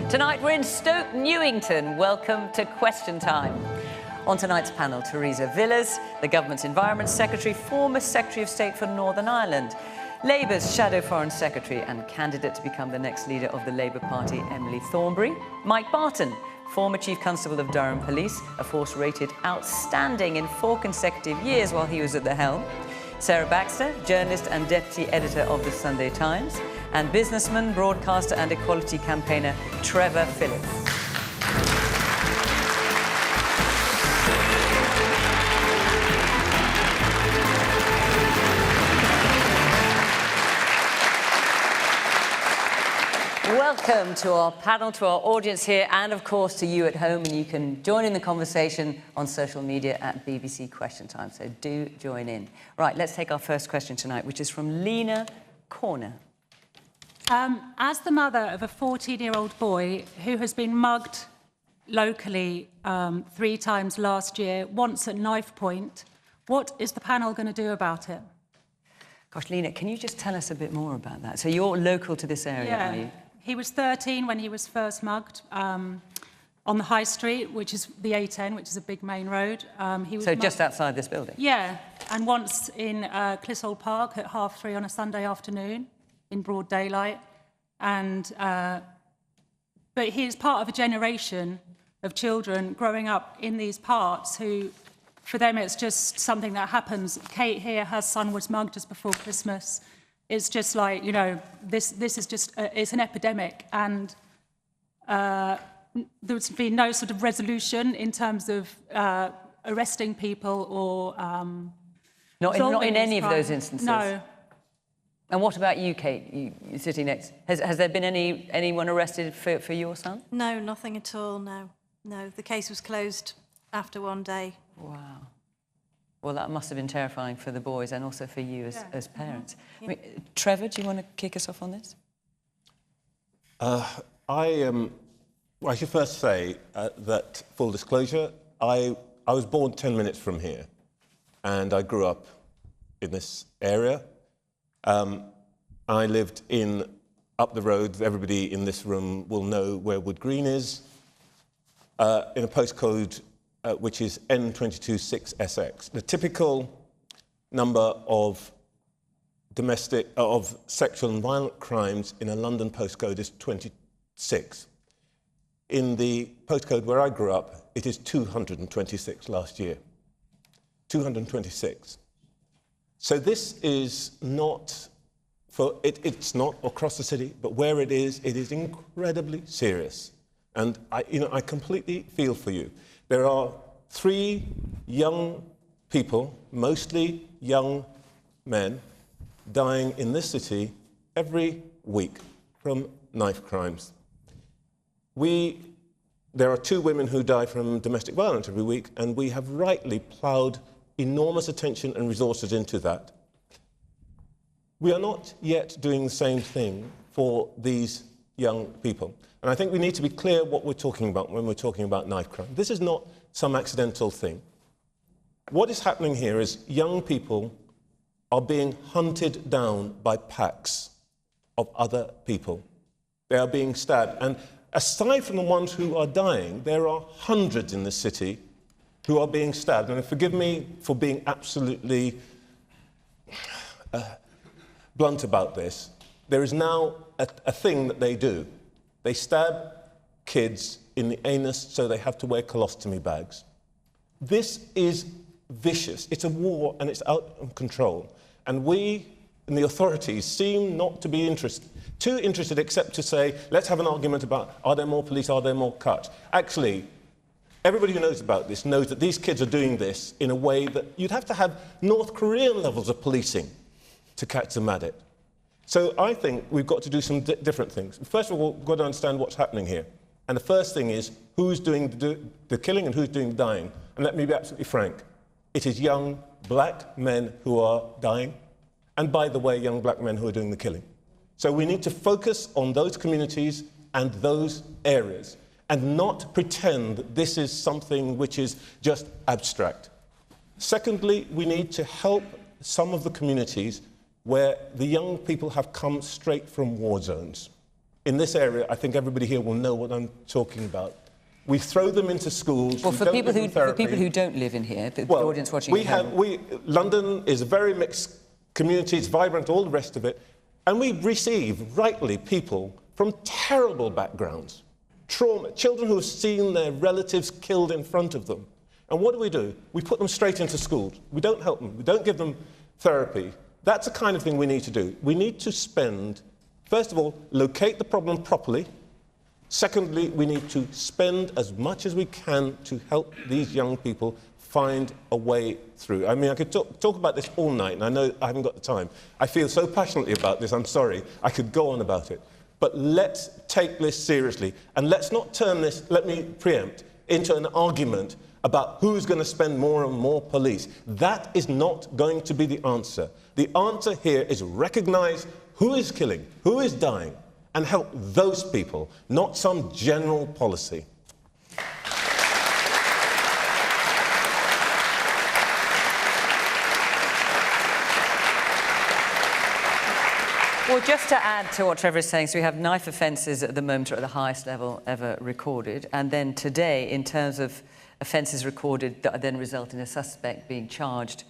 Tonight we're in Stoke Newington. Welcome to Question Time. On tonight's panel, Theresa Villiers, the Government's Environment Secretary, former Secretary of State for Northern Ireland, Labour's Shadow Foreign Secretary and candidate to become the next leader of the Labour Party, Emily Thornberry, Mike Barton, former Chief Constable of Durham Police, a force rated outstanding in 4 consecutive years while he was at the helm, Sarah Baxter, journalist and deputy editor of the Sunday Times, and businessman, broadcaster and equality campaigner Trevor Phillips. Welcome to our panel, to our audience here, and of course to you at home. And you can join in the conversation on social media at BBC Question Time. So do join in. Right, let's take our first question tonight, which is from Lena Corner. As the mother of a 14-year-old boy who has been mugged locally 3 times last year, once at knife point, what is the panel going to do about it? Gosh, Lena, can you just tell us a bit more about that? So you're local to this area, are you? He was 13 when he was first mugged on the High Street, which is the A10, which is a big main road. He was so just outside this building? Yeah, and once in Clissold Park at 3:30 on a Sunday afternoon in broad daylight. And but he is part of a generation of children growing up in these parts who, for them, it's just something that happens. Kate here, her son was mugged just before Christmas. It's just like, you know, this is just, it's an epidemic, and there's been no sort of resolution in terms of arresting people or not in any of those instances? No. And what about you, Kate? You're sitting next. Has there been anyone arrested for your son? No, nothing at all, no. No, the case was closed after 1 day. Wow. Well, that must have been terrifying for the boys and also for you as parents. Mm-hmm. I mean, Trevor, do you want to kick us off on this? I should first say that, full disclosure, I was born 10 minutes from here, and I grew up in this area. I lived up the road. Everybody in this room will know where Wood Green is, in a postcode which is N226SX. The typical number of sexual and violent crimes in a London postcode is 26. In the postcode where I grew up, it is 226 last year. 226. So this is not it's not across the city, but where it is incredibly serious. And I completely feel for you. There are 3 young people, mostly young men, dying in this city every week from knife crimes. There are 2 women who die from domestic violence every week, and we have rightly ploughed enormous attention and resources into that. We are not yet doing the same thing for these young people. And I think we need to be clear what we're talking about when we're talking about knife crime. This is not some accidental thing. What is happening here is young people are being hunted down by packs of other people. They are being stabbed. And aside from the ones who are dying, there are hundreds in this city who are being stabbed. And forgive me for being absolutely blunt about this. There is now a thing that they do. They stab kids in the anus so they have to wear colostomy bags. This is vicious. It's a war and it's out of control. And we and the authorities seem not to be too interested except to say, let's have an argument about, are there more police, are there more cuts? Actually, everybody who knows about this knows that these kids are doing this in a way that you'd have to have North Korean levels of policing to catch them at it. So I think we've got to do some different things. First of all, we've got to understand what's happening here. And the first thing is, who's doing the killing and who's doing the dying? And let me be absolutely frank. It is young black men who are dying. And by the way, young black men who are doing the killing. So we need to focus on those communities and those areas and not pretend that this is something which is just abstract. Secondly, we need to help some of the communities where the young people have come straight from war zones. in this area, I think everybody here will know what I'm talking about. We throw them into schools. Well, for people who don't live in here, the audience watching London is a very mixed community, it's vibrant, all the rest of it, and we receive, rightly, people from terrible backgrounds, trauma, children who have seen their relatives killed in front of them. And what do? We put them straight into schools. We don't help them. We don't give them therapy. That's the kind of thing we need to do. We need to spend, first of all, locate the problem properly. Secondly, we need to spend as much as we can to help these young people find a way through. I mean, I could talk about this all night, and I know I haven't got the time. I feel so passionately about this, I'm sorry. I could go on about it. But let's take this seriously, and let's not turn this, let me preempt, into an argument about who's going to spend more and more police. That is not going to be the answer. The answer here is recognise who is killing, who is dying, and help those people, not some general policy. Well, just to add to what Trevor is saying, so we have knife offences at the moment are at the highest level ever recorded, and then today, in terms of offences recorded that then result in a suspect being charged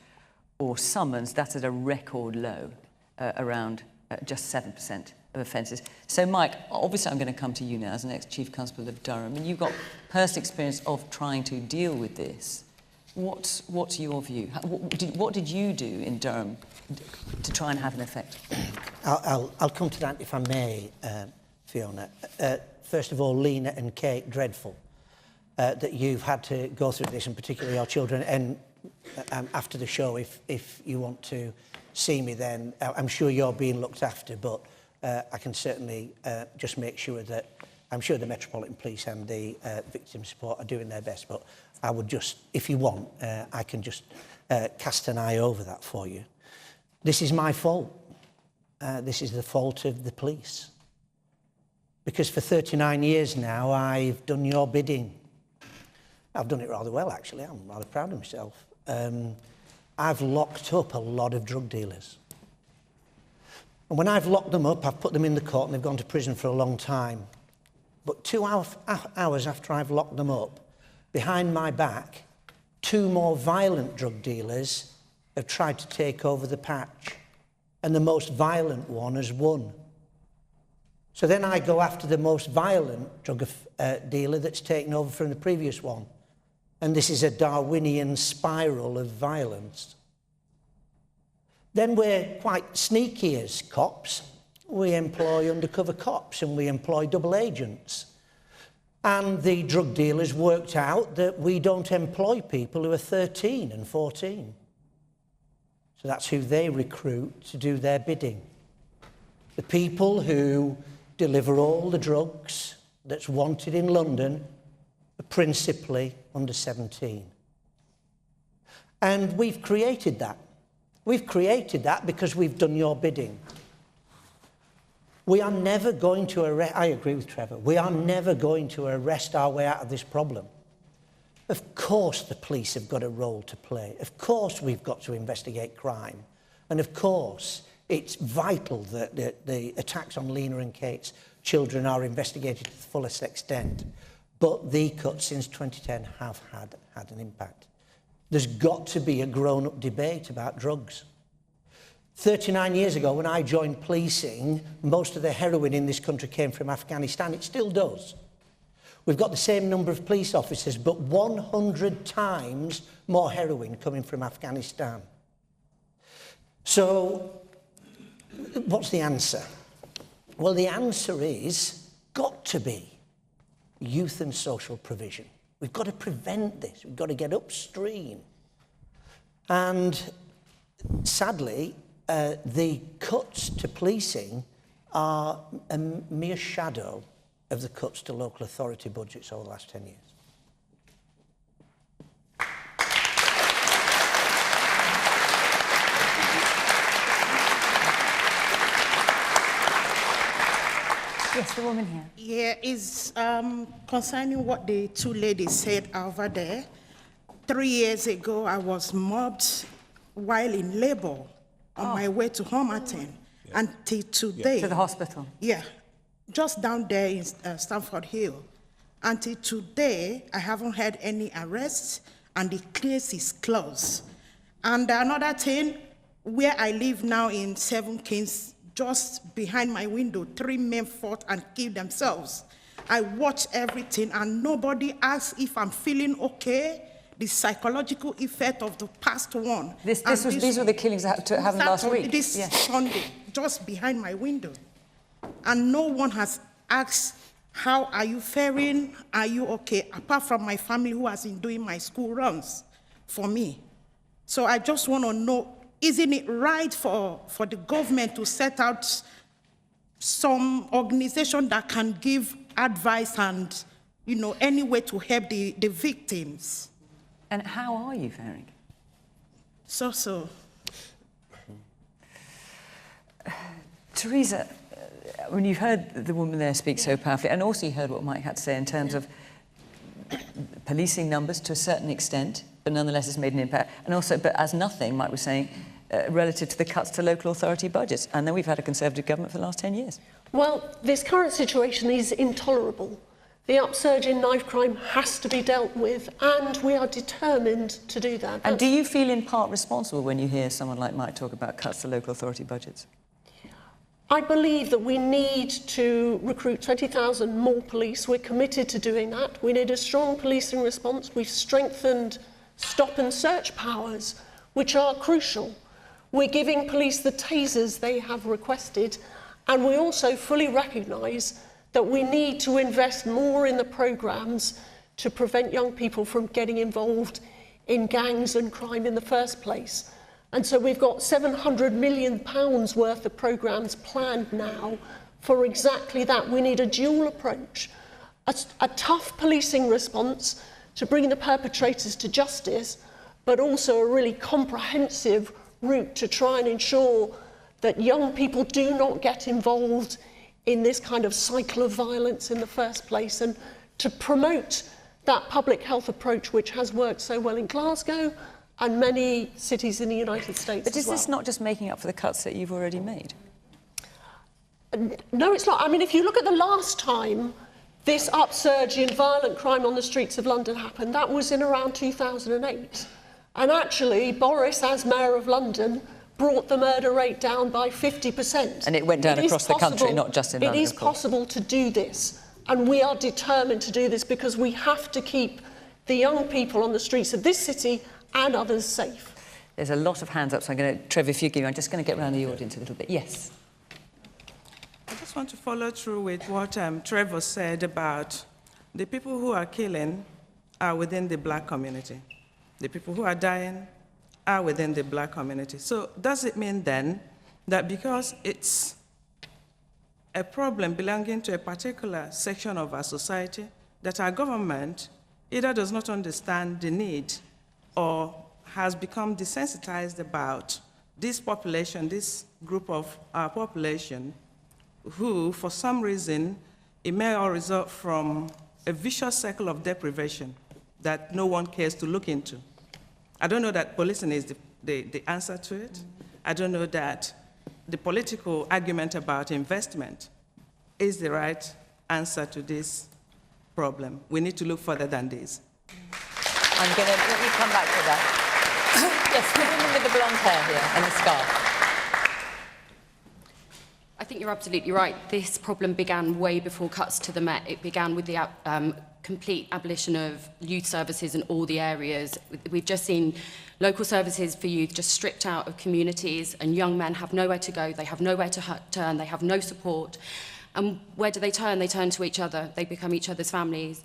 or summoned, that's at a record low, around just 7% of offences. So, Mike, obviously I'm going to come to you now as an ex-Chief Constable of Durham, and you've got personal experience of trying to deal with this. What's your view? What did you do in Durham to try and have an effect? I'll come to that if I may, Fiona. First of all, Lena and Kate, dreadful that you've had to go through this, and particularly your children. And after the show, if you want to see me, then I'm sure you're being looked after. But I can certainly just make sure that I'm sure the Metropolitan Police and the victim support are doing their best. But I would just, if you want, I can just cast an eye over that for you. This is my fault. This is the fault of the police. Because for 39 years now, I've done your bidding. I've done it rather well, actually. I'm rather proud of myself. I've locked up a lot of drug dealers. And when I've locked them up, I've put them in the court and they've gone to prison for a long time. But 2 hours after I've locked them up, behind my back, 2 more violent drug dealers have tried to take over the patch, and the most violent one has won. So then I go after the most violent drug dealer that's taken over from the previous one. And this is a Darwinian spiral of violence. Then we're quite sneaky as cops. We employ undercover cops and we employ double agents. And the drug dealers worked out that we don't employ people who are 13 and 14. So that's who they recruit to do their bidding. The people who deliver all the drugs that's wanted in London are principally under 17. And we've created that. We've created that because we've done your bidding. We are never going to arrest, I agree with Trevor, we are never going to arrest our way out of this problem. Of course the police have got a role to play. Of course we've got to investigate crime. And of course it's vital that the attacks on Lena and Kate's children are investigated to the fullest extent. But the cuts since 2010 have had an impact. There's got to be a grown-up debate about drugs. 39 years ago, when I joined policing, most of the heroin in this country came from Afghanistan. It still does. We've got the same number of police officers, but 100 times more heroin coming from Afghanistan. So, what's the answer? Well, the answer is got to be youth and social provision. We've got to prevent this. We've got to get upstream. And sadly, the cuts to policing are a mere shadow of the cuts to local authority budgets over the last 10 years. Yes, the woman here. Yeah, it's concerning what the 2 ladies said over there. 3 years ago, I was mobbed while in labour on my way to Homerton until today. To the hospital? Yeah. just down there in Stamford Hill. Until today, I haven't had any arrests, and the case is closed. And another thing, where I live now in Seven Kings, just behind my window, 3 men fought and killed themselves. I watch everything, and nobody asks if I'm feeling okay. The psychological effect of the past one. These were the killings that happened last week. This Sunday, just behind my window. And no one has asked, how are you faring? Are you okay? Apart from my family who has been doing my school runs for me. So I just want to know, isn't it right for the government to set out some organization that can give advice and, any way to help the victims? And how are you faring? So. Theresa, when you've heard the woman there speak so powerfully, and also you heard what Mike had to say in terms of policing numbers to a certain extent, but nonetheless it's made an impact, and also, but as nothing, Mike was saying, relative to the cuts to local authority budgets. And then we've had a Conservative government for the last 10 years. Well, this current situation is intolerable. The upsurge in knife crime has to be dealt with, and we are determined to do that. And do you feel in part responsible when you hear someone like Mike talk about cuts to local authority budgets? I believe that we need to recruit 20,000 more police. We're committed to doing that. We need a strong policing response. We've strengthened stop and search powers, which are crucial. We're giving police the tasers they have requested, and we also fully recognise that we need to invest more in the programmes to prevent young people from getting involved in gangs and crime in the first place. And so we've got £700 million worth of programmes planned now for exactly that. We need a dual approach, a tough policing response to bring the perpetrators to justice, but also a really comprehensive route to try and ensure that young people do not get involved in this kind of cycle of violence in the first place, and to promote that public health approach which has worked so well in Glasgow and many cities in the United States. But is this not just making up for the cuts that you've already made? No, it's not. I mean, if you look at the last time this upsurge in violent crime on the streets of London happened, that was in around 2008. And actually, Boris, as Mayor of London, brought the murder rate down by 50%. And it went down across the country, not just in London, It is possible to do this, and we are determined to do this because we have to keep the young people on the streets of this city and others safe. There's a lot of hands up, so I'm going to, Trevor, if you give me, I'm just going to get around the audience a little bit. Yes. I just want to follow through with what Trevor said about the people who are killing are within the black community. The people who are dying are within the black community. So does it mean then that because it's a problem belonging to a particular section of our society, that our government either does not understand the need or has become desensitized about this population, this group of our population, who, for some reason, it may all result from a vicious cycle of deprivation that no one cares to look into. I don't know that policing is the answer to it. I don't know that the political argument about investment is the right answer to this problem. We need to look further than this. I'm going to let you come back to that. Yes, the woman with the blonde hair here and the scarf. I think you're absolutely right. This problem began way before cuts to the Met. It began with the complete abolition of youth services in all the areas. We've just seen local services for youth just stripped out of communities, and young men have nowhere to go, they have nowhere to turn, they have no support. And where do they turn? They turn to each other. They become each other's families.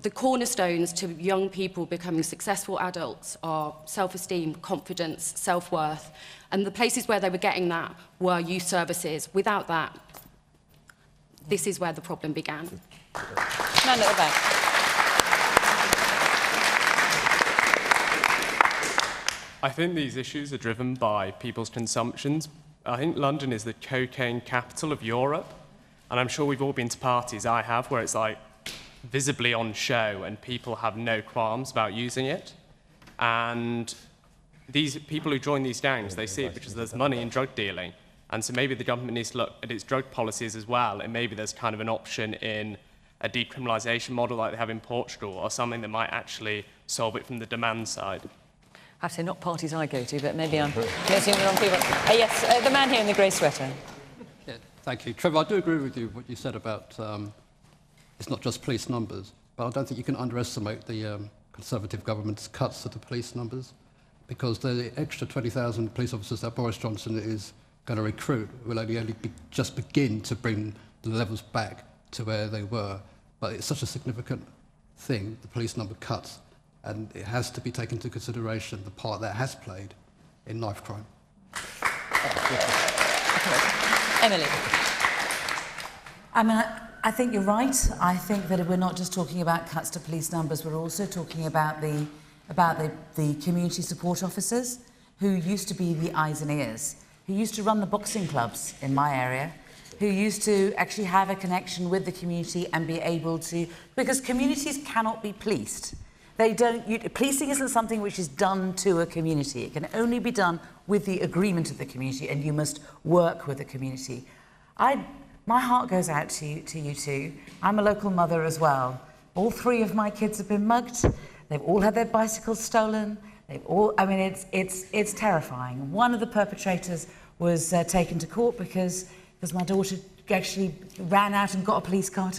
The cornerstones to young people becoming successful adults are self-esteem, confidence, self-worth. And the places where they were getting that were youth services. Without that, this is where the problem began. None at the back. I think these issues are driven by people's consumptions. I think London is the cocaine capital of Europe. And I'm sure we've all been to parties, I have, where it's like visibly on show and people have no qualms about using it. And these people who join these gangs, they see it because there's money in drug dealing. And so maybe the government needs to look at its drug policies as well, and maybe there's kind of an option in a decriminalisation model like they have in Portugal, or something that might actually solve it from the demand side. I have to say, not parties I go to, but maybe I'm guessing the wrong people. Yes, the man here in the grey sweater. Yeah, thank you. Trevor, I do agree with you what you said about it's not just police numbers, but I don't think you can underestimate the Conservative government's cuts to the police numbers, because the extra 20,000 police officers that Boris Johnson is going to recruit will only just begin to bring the levels back to where they were. But it's such a significant thing, the police number cuts, and it has to be taken into consideration the part that has played in knife crime. Emily. I mean, I think you're right. I think that we're not just talking about cuts to police numbers, we're also talking about the community support officers who used to be the eyes and ears, who used to run the boxing clubs in my area, who used to actually have a connection with the community and be able to, because communities cannot be policed. Policing isn't something which is done to a community. It can only be done with the agreement of the community, and you must work with the community. My heart goes out to you two. I'm a local mother as well. All 3 of my kids have been mugged. They've all had their bicycles stolen. It's terrifying. One of the perpetrators was taken to court because my daughter actually ran out and got a police car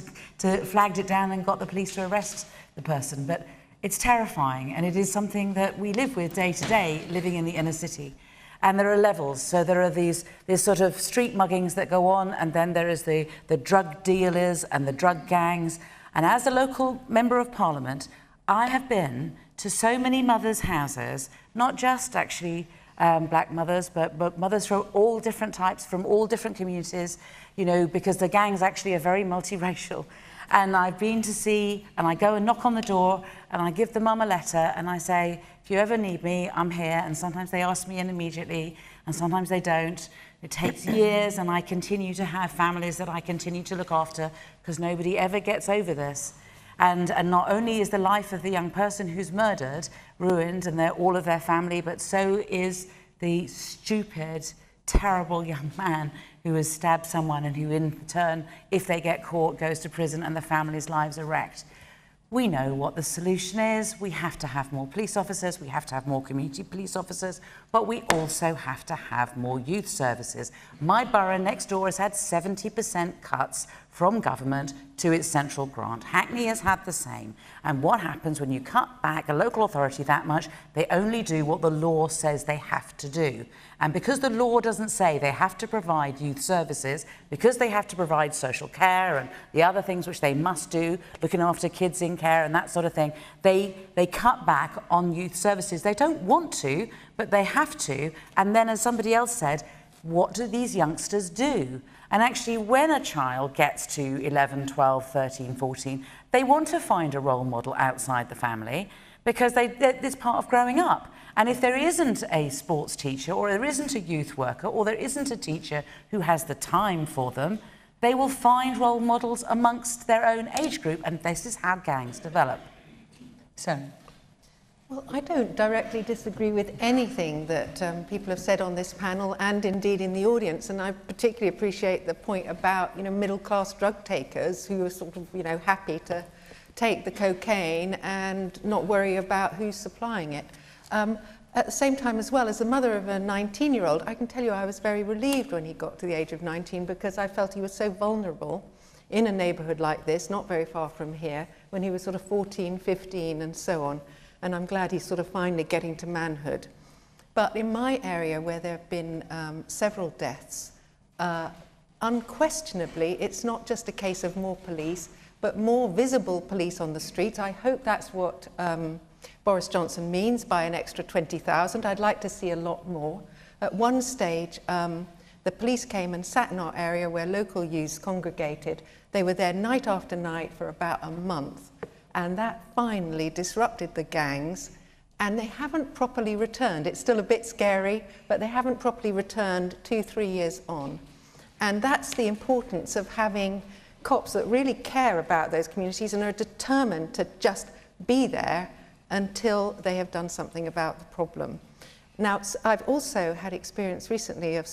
flagged it down and got the police to arrest the person. But it's terrifying, and it is something that we live with day to day, living in the inner city. And there are levels. So there are these sort of street muggings that go on, and then there is the drug dealers and the drug gangs. And as a local member of Parliament, I have been to so many mothers' houses, not just actually black mothers, but mothers from all different types, from all different communities, you know, because the gangs actually are very multiracial. And I've been to see, and I go and knock on the door, and I give the mum a letter, and I say, if you ever need me, I'm here. And sometimes they ask me in immediately, and sometimes they don't. It takes years, and I continue to have families that I continue to look after, because nobody ever gets over this. And not only is the life of the young person who's murdered ruined, and all of their family, but so is the stupid, terrible young man who has stabbed someone and who in turn, if they get caught, goes to prison and the family's lives are wrecked. We know what the solution is. We have to have more police officers, we have to have more community police officers, but we also have to have more youth services. My borough next door has had 70% cuts from government to its central grant. Hackney has had the same. And what happens when you cut back a local authority that much? They only do what the law says they have to do. And because the law doesn't say they have to provide youth services, because they have to provide social care and the other things which they must do, looking after kids in care and that sort of thing, they cut back on youth services. They don't want to, but they have to. And then, as somebody else said, what do these youngsters do? And actually, when a child gets to 11, 12, 13, 14, they want to find a role model outside the family, because it's part of growing up. And if there isn't a sports teacher, or there isn't a youth worker, or there isn't a teacher who has the time for them, they will find role models amongst their own age group, and this is how gangs develop. So. Well, I don't directly disagree with anything that people have said on this panel, and indeed in the audience, and I particularly appreciate the point about, you know, middle-class drug takers who are sort of, you know, happy to take the cocaine and not worry about who's supplying it. At the same time as well, as the mother of a 19-year-old, I can tell you I was very relieved when he got to the age of 19, because I felt he was so vulnerable in a neighbourhood like this, not very far from here, when he was sort of 14, 15 and so on. And I'm glad he's sort of finally getting to manhood. But in my area, where there have been several deaths, unquestionably, it's not just a case of more police, but more visible police on the streets. I hope that's what Boris Johnson means by an extra 20,000. I'd like to see a lot more. At one stage, the police came and sat in our area where local youths congregated. They were there night after night for about a month. And that finally disrupted the gangs, and they haven't properly returned. It's still a bit scary, but they haven't properly returned 2-3 years on. And that's the importance of having cops that really care about those communities and are determined to just be there until they have done something about the problem. Now, I've also had experience recently of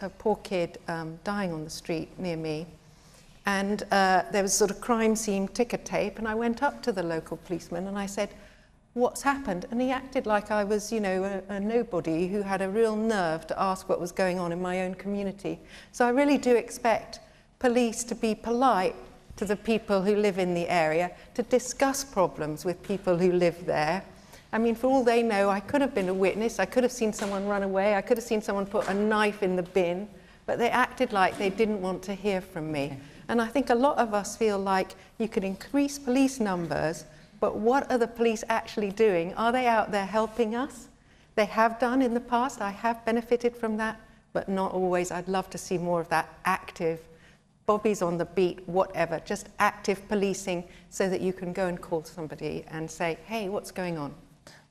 a poor kid dying on the street near me, and there was sort of crime scene ticker tape, and I went up to the local policeman and I said, "What's happened?" And he acted like I was, you know, a nobody who had a real nerve to ask what was going on in my own community. So I really do expect police to be polite to the people who live in the area, to discuss problems with people who live there. I mean, for all they know, I could have been a witness, I could have seen someone run away, I could have seen someone put a knife in the bin, but they acted like they didn't want to hear from me. And I think a lot of us feel like you could increase police numbers, but what are the police actually doing? Are they out there helping us? They have done in the past, I have benefited from that, but not always. I'd love to see more of that active, Bobby's on the beat, whatever, just active policing so that you can go and call somebody and say, hey, what's going on?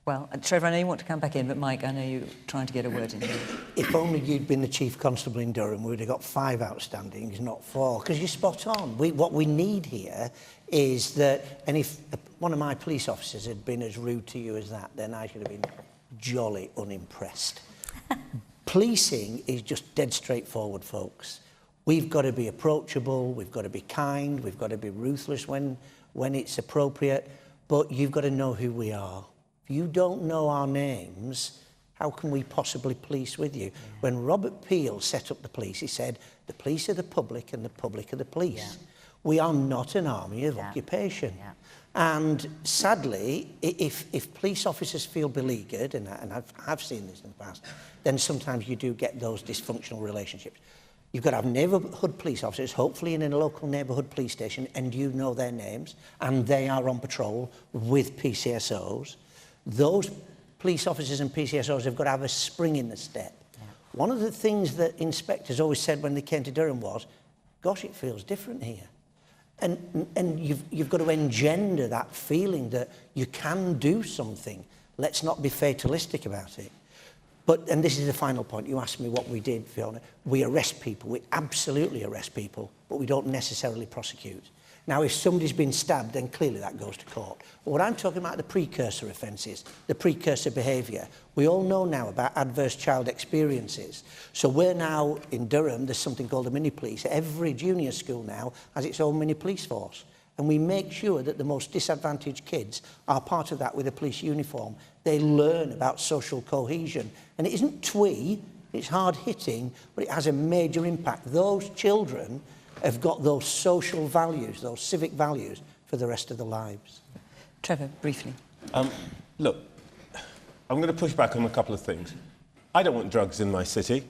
Well, Trevor, I know you want to come back in, but Mike, I know you're trying to get a word in here. If only you'd been the Chief Constable in Durham, we would have got 5 outstandings, not 4, because you're spot on. What we need here is that, and if one of my police officers had been as rude to you as that, then I should have been jolly unimpressed. Policing is just dead straightforward, folks. We've got to be approachable, we've got to be kind, we've got to be ruthless when it's appropriate, but you've got to know who we are. If you don't know our names, how can we possibly police with you? Yeah. When Robert Peel set up the police, he said, the police are the public and the public are the police. Yeah. We are not an army of occupation. Yeah. And sadly, if police officers feel beleaguered, and I've seen this in the past, then sometimes you do get those dysfunctional relationships. You've got to have neighbourhood police officers, hopefully in a local neighbourhood police station, and you know their names, and they are on patrol with PCSOs. Those police officers and PCSOs have got to have a spring in the step. Yeah. One of the things that inspectors always said when they came to Durham was, gosh, it feels different here. And you've got to engender that feeling that you can do something. Let's not be fatalistic about it. And this is the final point. You asked me what we did, Fiona. We arrest people. We absolutely arrest people, but we don't necessarily prosecute. Now, if somebody's been stabbed, then clearly that goes to court. But what I'm talking about are the precursor offences, the precursor behaviour. We all know now about adverse child experiences. So we're now, in Durham, there's something called a mini-police. Every junior school now has its own mini-police force. And we make sure that the most disadvantaged kids are part of that with a police uniform. They learn about social cohesion. And it isn't twee, it's hard-hitting, but it has a major impact. Those children have got those social values, those civic values for the rest of their lives. Trevor, briefly. Look, I'm going to push back on a couple of things. I don't want drugs in my city.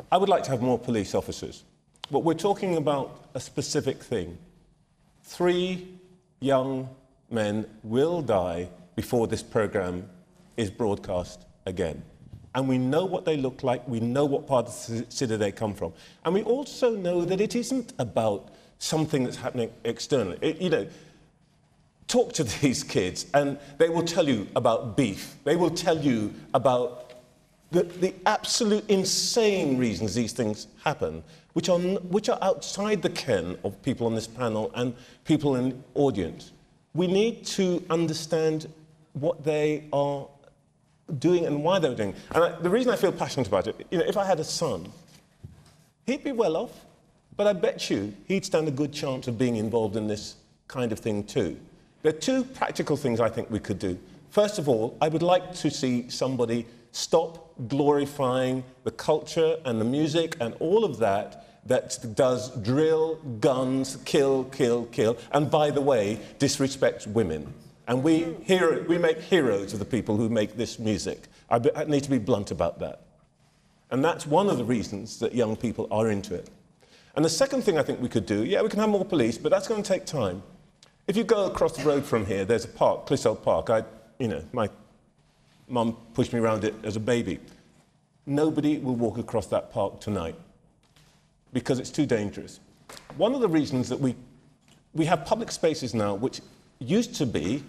I would like to have more police officers. But we're talking about a specific thing. 3 young men will die before this programme is broadcast again. And we know what they look like, we know what part of the city they come from. And we also know that it isn't about something that's happening externally. Talk to these kids and they will tell you about beef. They will tell you about the absolute insane reasons these things happen, which are outside the ken of people on this panel and people in the audience. We need to understand what they are doing and why they're doing. And the reason I feel passionate about it, if I had a son, he'd be well off, but I bet you he'd stand a good chance of being involved in this kind of thing too. There are 2 practical things I think we could do. First of all, I would like to see somebody stop glorifying the culture and the music and all of that does drill, guns, kill, kill, kill, and by the way, disrespects women. And we make heroes of the people who make this music. I need to be blunt about that. And that's one of the reasons that young people are into it. And the second thing I think we could do, we can have more police, but that's going to take time. If you go across the road from here, there's a park, Clissold Park. My mum pushed me around it as a baby. Nobody will walk across that park tonight because it's too dangerous. One of the reasons that we have public spaces now which used to be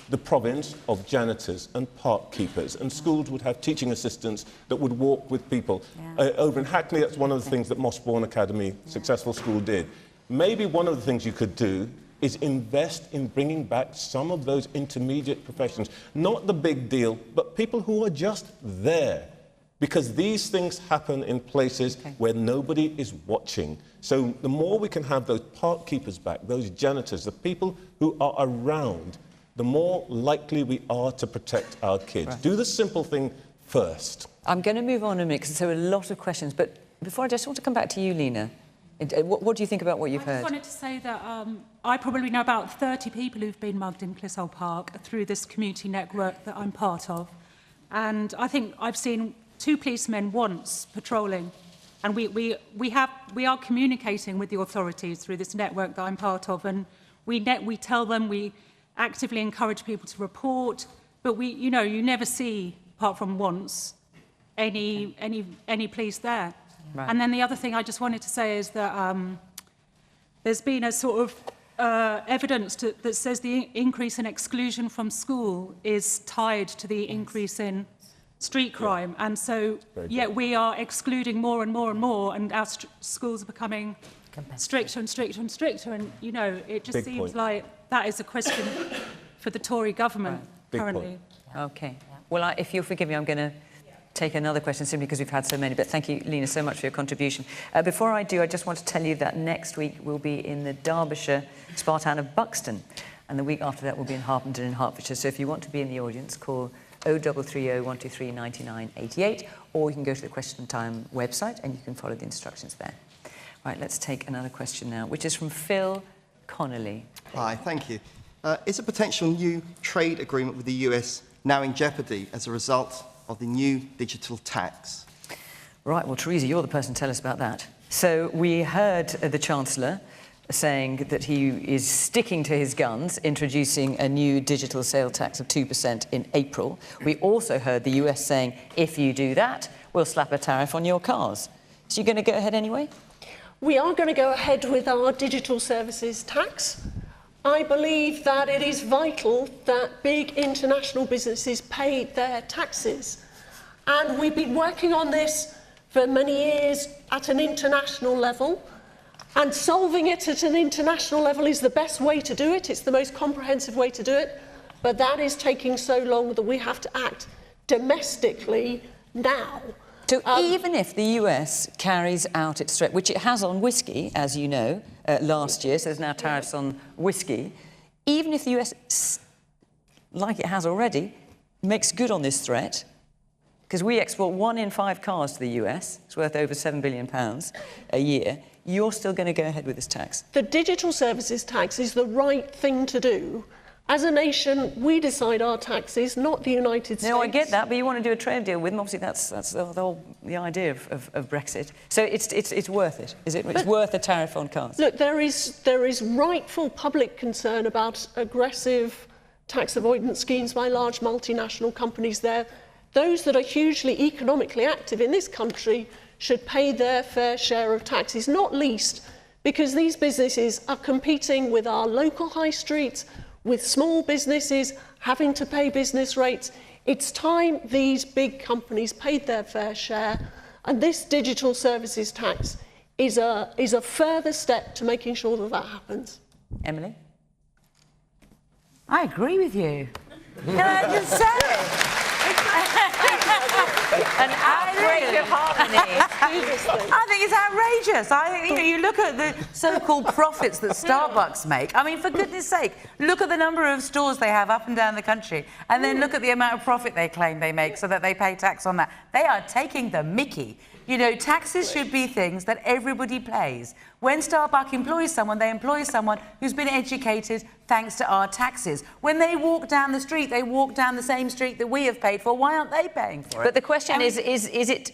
the province of janitors and park keepers, and schools would have teaching assistants that would walk with people. Over in Hackney, that's one of the things that Mossbourne Academy, successful school, did. Maybe one of the things you could do is invest in bringing back some of those intermediate professions. Not the big deal, but people who are just there. Because these things happen in places where nobody is watching. So the more we can have those park keepers back, those janitors, the people who are around, the more likely we are to protect our kids. Right. Do the simple thing first. I'm going to move on in a minute because there are a lot of questions, but before I just want to come back to you, Lena. What do you think about what you've heard? I just wanted to say that I probably know about 30 people who've been mugged in Clissold Park through this community network that I'm part of. And I think I've seen 2 policemen once patrolling, and we are communicating with the authorities through this network that I'm part of, and we tell them, we actively encourage people to report, but you never see, apart from once, any police there. Right. And then the other thing I just wanted to say is that there's been a sort of evidence that says the increase in exclusion from school is tied to the increase in street crime, and so yet we are excluding more and more and more, and our schools are becoming stricter and stricter and stricter, and it just seems like that is a question for the Tory government currently. Okay. Well, if you'll forgive me, I'm going to take another question simply because we've had so many, but thank you, Lena, so much for your contribution. Before I do, I just want to tell you that next week we'll be in the Derbyshire spa town of Buxton, and the week after that we'll be in Harpenden in Hertfordshire. So if you want to be in the audience, call 0330 123 9988, or you can go to the Question Time website and you can follow the instructions there. Right, let's take another question now, which is from Phil Connolly. Hi, thank you. Is a potential new trade agreement with the US now in jeopardy as a result of the new digital tax? Right, well, Theresa, you're the person to tell us about that. So we heard the Chancellor saying that he is sticking to his guns, introducing a new digital sale tax of 2% in April. We also heard the US saying, if you do that, we'll slap a tariff on your cars. So you're going to go ahead anyway? We are going to go ahead with our digital services tax. I believe that it is vital that big international businesses pay their taxes. And we've been working on this for many years at an international level. And solving it at an international level is the best way to do it. It's the most comprehensive way to do it. But that is taking so long that we have to act domestically now. So even if the US carries out its threat, which it has on whiskey, as you know, last year, so there's now tariffs on whiskey, even if the US, like it has already, makes good on this threat, because we export 1 in 5 cars to the US, it's worth over £7 billion a year, you're still going to go ahead with this tax? The digital services tax is the right thing to do. As a nation, we decide our taxes, not the United States. No, I get that, but you want to do a trade deal with them. Obviously, that's the idea of Brexit. So it's worth it, is it? It's worth a tariff on cars. Look, there is rightful public concern about aggressive tax avoidance schemes by large multinational companies there. Those that are hugely economically active in this country should pay their fair share of taxes, not least because these businesses are competing with our local high streets, with small businesses having to pay business rates. It's time these big companies paid their fair share, and this digital services tax is a further step to making sure that that happens. Emily? I agree with you. Can I just say? An outbreak of harmony. I think it's outrageous. I think, you look at the so-called profits that Starbucks make. I mean, for goodness sake, look at the number of stores they have up and down the country, and then look at the amount of profit they claim they make so that they pay tax on that. They are taking the mickey. You know, taxes should be things that everybody pays. When Starbucks employs someone, they employ someone who's been educated thanks to our taxes. When they walk down the street, they walk down the same street that we have paid for. Why aren't they paying for it? But the question is it...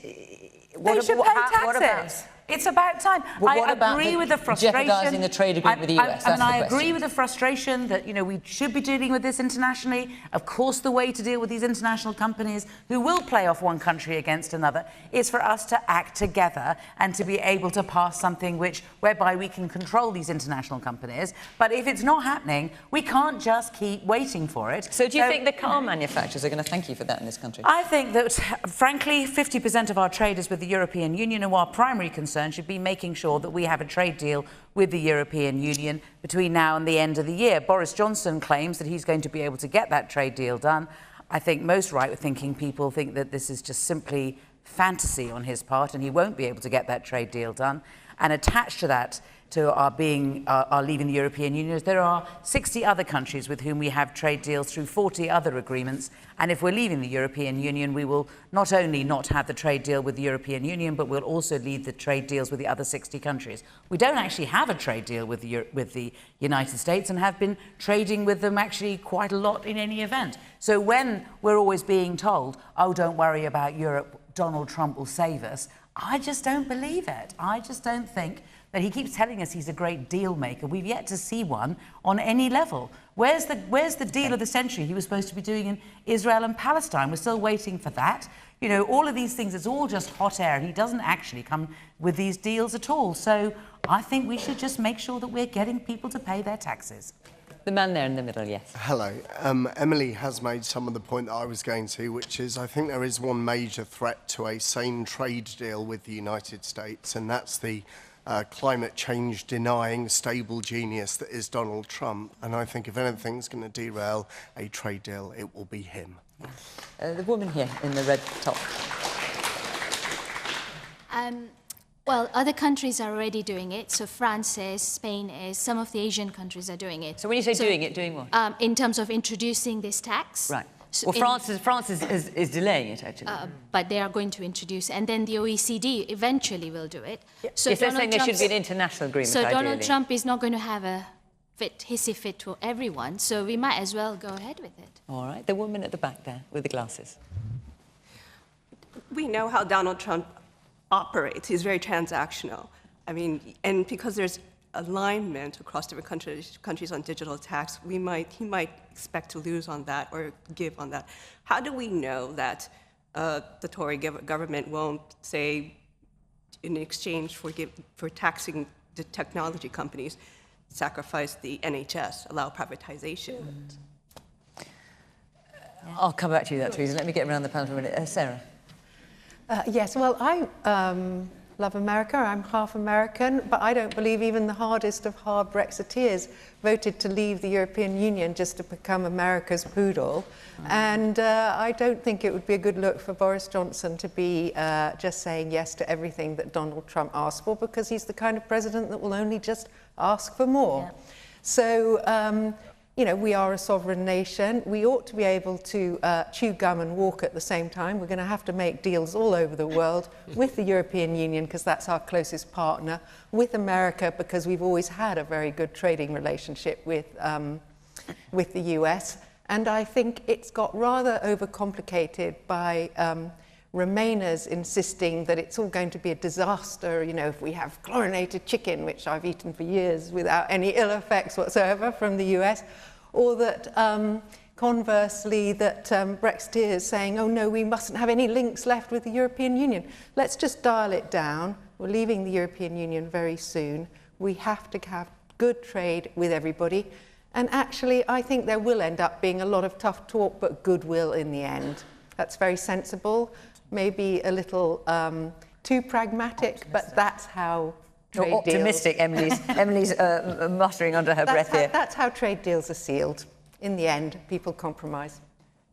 They should pay taxes. What about? It's about time. I agree with the frustration. Jeopardising the trade agreement with the US. I agree with the frustration that, you know, we should be dealing with this internationally. Of course, the way to deal with these international companies who will play off one country against another is for us to act together and to be able to pass something whereby we can control these international companies. But if it's not happening, we can't just keep waiting for it. So do you think the car manufacturers are going to thank you for that in this country? I think that, frankly, 50% of our trade is with the European Union, and our primary concern concerned, should be making sure that we have a trade deal with the European Union between now and the end of the year. Boris Johnson claims that he's going to be able to get that trade deal done. I think most right-thinking people think that this is just simply fantasy on his part, and he won't be able to get that trade deal done. And attached to that, to our leaving the European Union, there are 60 other countries with whom we have trade deals through 40 other agreements. And if we're leaving the European Union, we will not only not have the trade deal with the European Union, but we'll also leave the trade deals with the other 60 countries. We don't actually have a trade deal with the United States and have been trading with them actually quite a lot in any event. So when we're always being told, oh, don't worry about Europe, Donald Trump will save us, I just don't believe it. I just don't think that he keeps telling us he's a great deal maker. We've yet to see one on any level. Where's the deal of the century he was supposed to be doing in Israel and Palestine? We're still waiting for that. You know, all of these things, it's all just hot air. He doesn't actually come with these deals at all. So I think we should just make sure that we're getting people to pay their taxes. The man there in the middle, yes. Hello. Emily has made some of the point that I was going to, which is I think there is one major threat to a sane trade deal with the United States, and that's the climate change denying stable genius that is Donald Trump. And I think if anything's going to derail a trade deal, it will be him. The woman here in the red top. Well, other countries are already doing it. So France is, Spain is, some of the Asian countries are doing it. So when you say doing it, doing what? In terms of introducing this tax. Right. So well, France is delaying it, actually. But they are going to introduce it. And then the OECD eventually will do it. So yes, they're saying there should be an international agreement, So ideally. Donald Trump is not going to have a hissy fit for everyone. So we might as well go ahead with it. All right. The woman at the back there with the glasses. We know how Donald Trump operates. He's very transactional. I mean, and because there's alignment across different countries on digital tax, he might expect to lose on that or give on that. How do we know that the Tory government won't say, in exchange for taxing the technology companies, sacrifice the NHS, allow privatization? I'll come back to you, Theresa. Let me get around the panel for a minute. Sarah. Yes, well, I love America. I'm half American, but I don't believe even the hardest of hard Brexiteers voted to leave the European Union just to become America's poodle. And I don't think it would be a good look for Boris Johnson to be just saying yes to everything that Donald Trump asked for, because he's the kind of president that will only just ask for more. Yeah. So, you know, we are a sovereign nation. We ought to be able to chew gum and walk at the same time. We're going to have to make deals all over the world with the European Union, because that's our closest partner, with America, because we've always had a very good trading relationship with the US. And I think it's got rather overcomplicated by Remainers insisting that it's all going to be a disaster, you know, if we have chlorinated chicken, which I've eaten for years without any ill effects whatsoever from the US, or that conversely that Brexiteers saying, oh no, we mustn't have any links left with the European Union. Let's just dial it down. We're leaving the European Union very soon. We have to have good trade with everybody. And actually, I think there will end up being a lot of tough talk, but goodwill in the end. That's very sensible. Maybe a little too pragmatic, but that's how trade deals... Optimistic, Emily's muttering under her breath here. That's how trade deals are sealed. In the end, people compromise.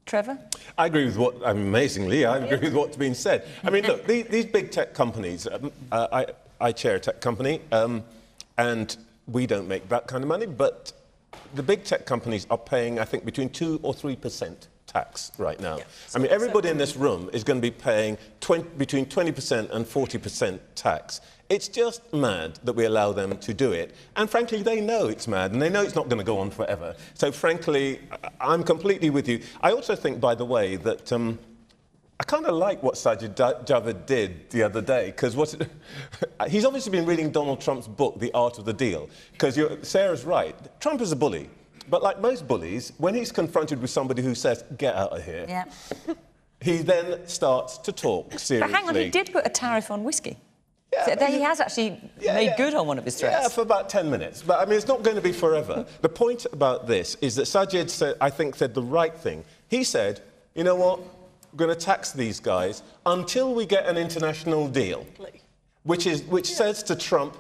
Trevor? I agree with what, amazingly, I agree with what's been said. I mean, look, these big tech companies, I chair a tech company, and we don't make that kind of money, but the big tech companies are paying, I think, between 2 or 3% tax right now. Yeah. I mean, everybody in this room is going to be paying between 20% and 40% tax. It's just mad that we allow them to do it. And frankly, they know it's mad, and they know it's not going to go on forever. So frankly, I'm completely with you. I also think, by the way, that I kind of like what Sajid Javid did the other day, because he's obviously been reading Donald Trump's book, The Art of the Deal, because Sarah's right. Trump is a bully. But like most bullies, when he's confronted with somebody who says, get out of here, yeah. He then starts to talk seriously. But hang on, he did put a tariff on whiskey. Yeah, so he has actually made good on one of his threats. Yeah, for about 10 minutes. But, I mean, it's not going to be forever. The point about this is that Sajid said, I think, said the right thing. He said, you know what, we're going to tax these guys until we get an international deal. which says to Trump,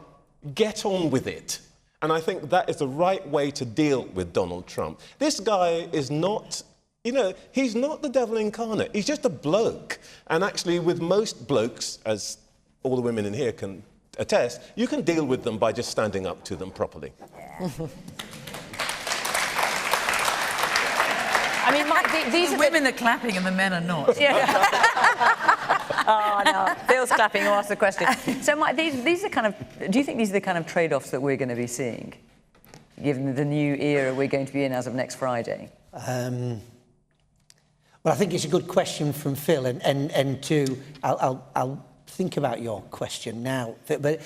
get on with it. And I think that is the right way to deal with Donald Trump. This guy is not, he's not the devil incarnate. He's just a bloke. And actually, with most blokes, as all the women in here can attest, you can deal with them by just standing up to them properly. Yeah. I mean, Mike, these the women are clapping and the men are not. Yeah. Oh, no. Phil's clapping, I'll ask the question. So, Mike, these are kind of... Do you think these are the kind of trade-offs that we're going to be seeing, given the new era we're going to be in as of next Friday? Well, I think it's a good question from Phil, I'll think about your question now. But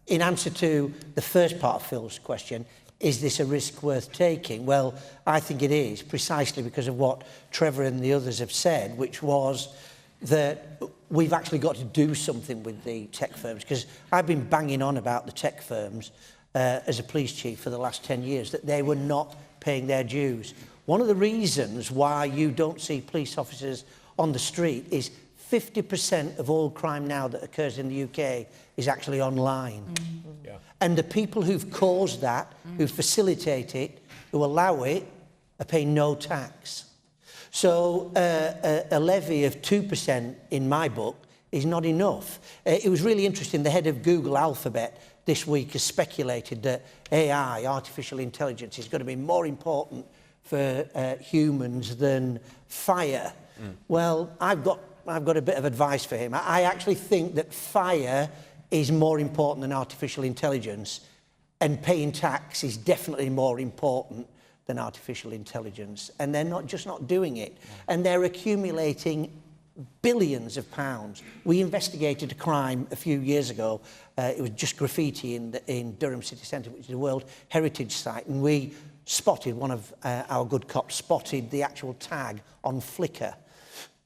in answer to the first part of Phil's question, is this a risk worth taking? Well, I think it is, precisely because of what Trevor and the others have said, which was that we've actually got to do something with the tech firms, because I've been banging on about the tech firms as a police chief for the last 10 years, that they were not paying their dues. One of the reasons why you don't see police officers on the street is 50% of all crime now that occurs in the UK is actually online. Mm-hmm. Yeah. And the people who've caused that, who facilitate it, who allow it, are paying no tax. So a levy of 2% in my book is not enough. It was really interesting. The head of Google Alphabet this week has speculated that AI, artificial intelligence, is going to be more important for humans than fire. Well, I've got a bit of advice for him. I actually think that fire is more important than artificial intelligence, and paying tax is definitely more important than artificial intelligence. And they're not doing it. And they're accumulating billions of pounds. We investigated a crime a few years ago. It was just graffiti in Durham City Centre, which is a World Heritage Site, and we spotted, one of our good cops spotted the actual tag on Flickr.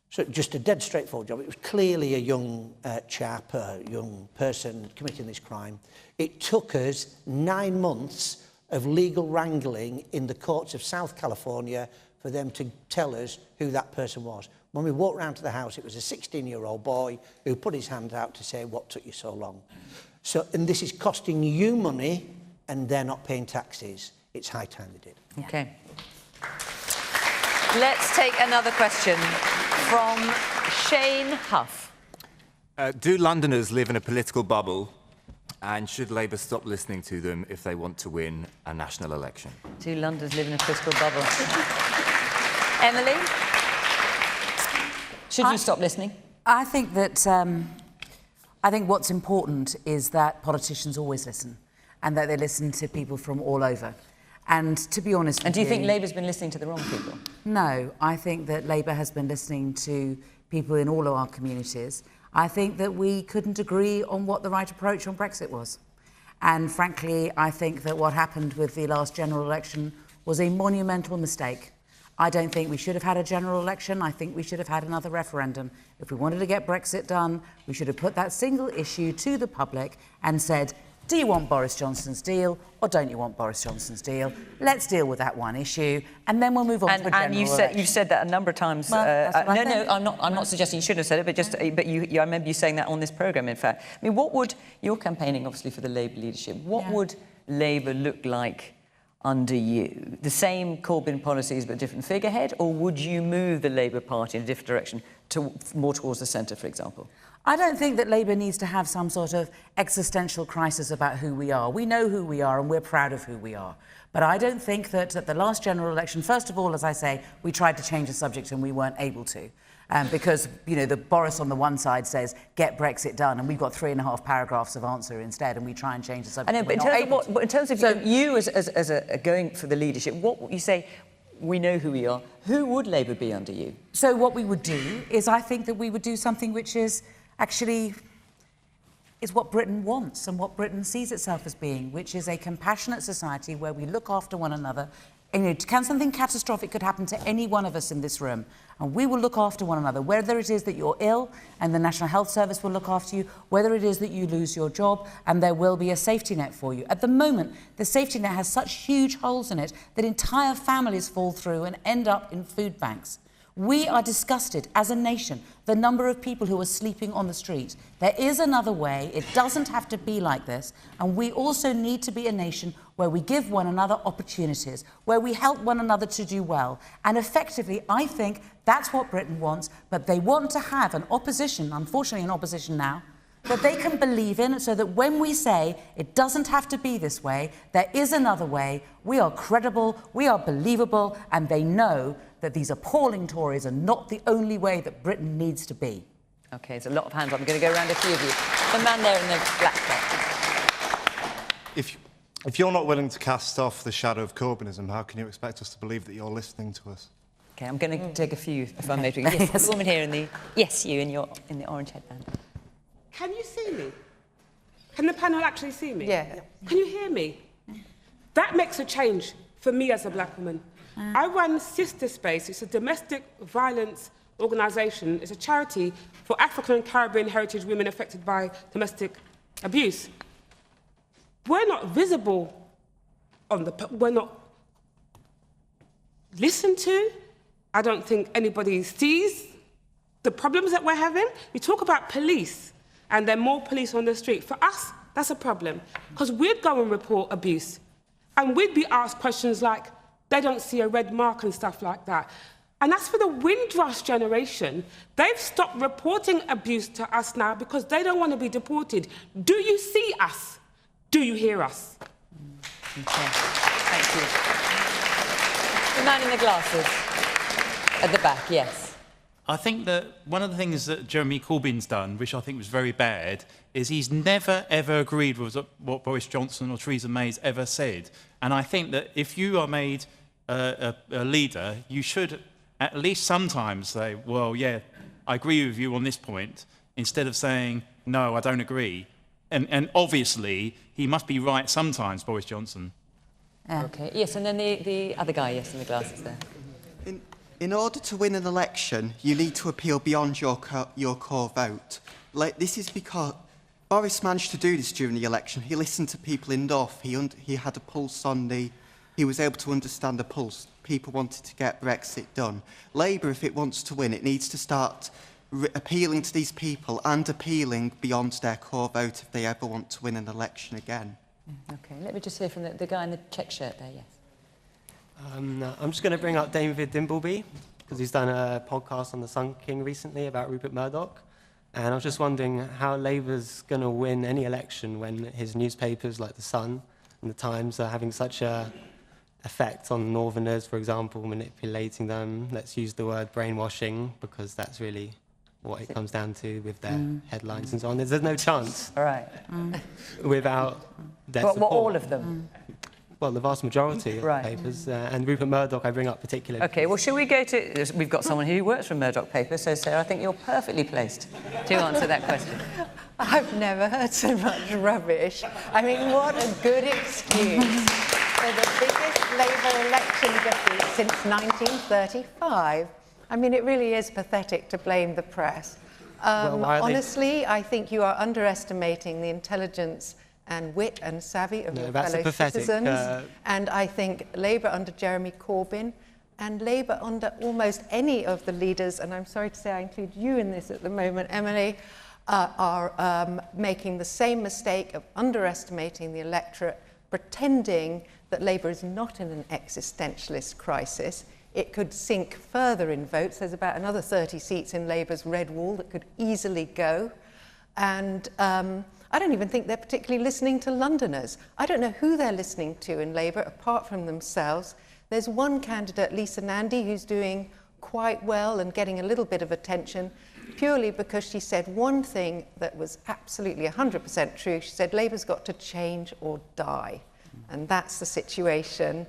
So just a dead straightforward job. It was clearly a young chap, a young person committing this crime. It took us 9 months of legal wrangling in the courts of South California for them to tell us who that person was. When we walked round to the house, it was a 16-year-old boy who put his hand out to say, "What took you so long?" So, and this is costing you money, and they're not paying taxes. It's high time they did. Yeah. Okay. Let's take another question from Shane Huff. Do Londoners live in a political bubble, and should Labour stop listening to them if they want to win a national election? Do Londoners live in a political bubble? Emily? Should you stop listening? I think that... I think what's important is that politicians always listen, and that they listen to people from all over. And to be honest with you... And do you think Labour's been listening to the wrong people? No, I think that Labour has been listening to people in all of our communities. I think that we couldn't agree on what the right approach on Brexit was. And frankly, I think that what happened with the last general election was a monumental mistake. I don't think we should have had a general election. I think we should have had another referendum. If we wanted to get Brexit done, we should have put that single issue to the public and said, do you want Boris Johnson's deal or don't you want Boris Johnson's deal? Let's deal with that one issue and then we'll move on to a general election. And you've said that a number of times. Well, I'm not suggesting you shouldn't have said it, but I remember you saying that on this programme, in fact. I mean, what would... You're campaigning, obviously, for the Labour leadership. What would Labour look like under you? The same Corbyn policies but different figurehead, or would you move the Labour Party in a different direction, more towards the centre, for example? I don't think that Labour needs to have some sort of existential crisis about who we are. We know who we are and we're proud of who we are. But I don't think that at the last general election, first of all, as I say, we tried to change the subject and we weren't able to. Because, you know, the Boris on the one side says, get Brexit done, and we've got 3.5 paragraphs of answer instead, and we try and change the subject. I know, but in terms of you as a going for the leadership, what you say, we know who we are, who would Labour be under you? So what we would do is, I think that we would do something which is actually is what Britain wants and what Britain sees itself as being, which is a compassionate society where we look after one another. And, you know, something catastrophic could happen to any one of us in this room, and we will look after one another, whether it is that you're ill and the National Health Service will look after you, whether it is that you lose your job and there will be a safety net for you. At the moment, the safety net has such huge holes in it that entire families fall through and end up in food banks. We are disgusted as a nation, the number of people who are sleeping on the street. There is another way. It doesn't have to be like this. And we also need to be a nation where we give one another opportunities, where we help one another to do well. And effectively, I think that's what Britain wants. But they want to have an opposition, unfortunately an opposition now, that they can believe in, so that when we say it doesn't have to be this way, there is another way, we are credible, we are believable, and they know that these appalling Tories are not the only way that Britain needs to be. OK, there's a lot of hands up. I'm going to go around a few of you. The man there in the black top. If you're not willing to cast off the shadow of Corbynism, how can you expect us to believe that you're listening to us? OK, I'm going to take a few, if I may. Yes, the woman here in the... Yes, you in the orange headband. Can you see me? Can the panel actually see me? Yeah. Can you hear me? That makes a change for me as a black woman. I run Sister Space. It's a domestic violence organisation. It's a charity for African and Caribbean heritage women affected by domestic abuse. We're not visible we're not listened to. I don't think anybody sees the problems that we're having. We talk about police, and there are more police on the street. For us, that's a problem, because we'd go and report abuse, and we'd be asked questions like, they don't see a red mark and stuff like that. And as for the Windrush generation, they've stopped reporting abuse to us now because they don't want to be deported. Do you see us? Do you hear us? Okay. Thank you. The man in the glasses. At the back, yes. I think that one of the things that Jeremy Corbyn's done, which I think was very bad, is he's never, ever agreed with what Boris Johnson or Theresa May's ever said. And I think that if you are made a leader, you should at least sometimes say, well, yeah, I agree with you on this point, instead of saying, no, I don't agree. And obviously, he must be right sometimes, Boris Johnson. OK, yes, and then the other guy, yes, in the glasses there. In order to win an election, you need to appeal beyond your core vote. This is because Boris managed to do this during the election. He listened to people in North. He had a pulse on he was able to understand the pulse. People wanted to get Brexit done. Labour, if it wants to win, it needs to start appealing to these people and appealing beyond their core vote if they ever want to win an election again. OK, let me just hear from the guy in the check shirt there, yes. I'm just going to bring up David Dimbleby, because he's done a podcast on the Sun King recently about Rupert Murdoch. And I was just wondering how Labour's going to win any election when his newspapers like The Sun and The Times are having such a effect on Northerners, for example, manipulating them. Let's use the word brainwashing, because that's really what it comes down to with their headlines and so on. There's no chance without their support. All of them? Well, the vast majority of the papers. And Rupert Murdoch I bring up particularly. OK, well, shall we go to... We've got someone who works for Murdoch Paper, so, Sarah, I think you're perfectly placed to answer that question. I've never heard so much rubbish. I mean, what a good excuse for the biggest Labour election defeat since 1935. I mean, it really is pathetic to blame the press. Honestly, I think you are underestimating the intelligence and wit and savvy of your fellow citizens. And I think Labour under Jeremy Corbyn and Labour under almost any of the leaders, and I'm sorry to say I include you in this at the moment, Emily, are making the same mistake of underestimating the electorate, pretending that Labour is not in an existentialist crisis. It could sink further in votes. There's about another 30 seats in Labour's red wall that could easily go. And I don't even think they're particularly listening to Londoners. I don't know who they're listening to in Labour apart from themselves. There's one candidate, Lisa Nandy, who's doing quite well and getting a little bit of attention purely because she said one thing that was absolutely 100% true. She said Labour's got to change or die. And that's the situation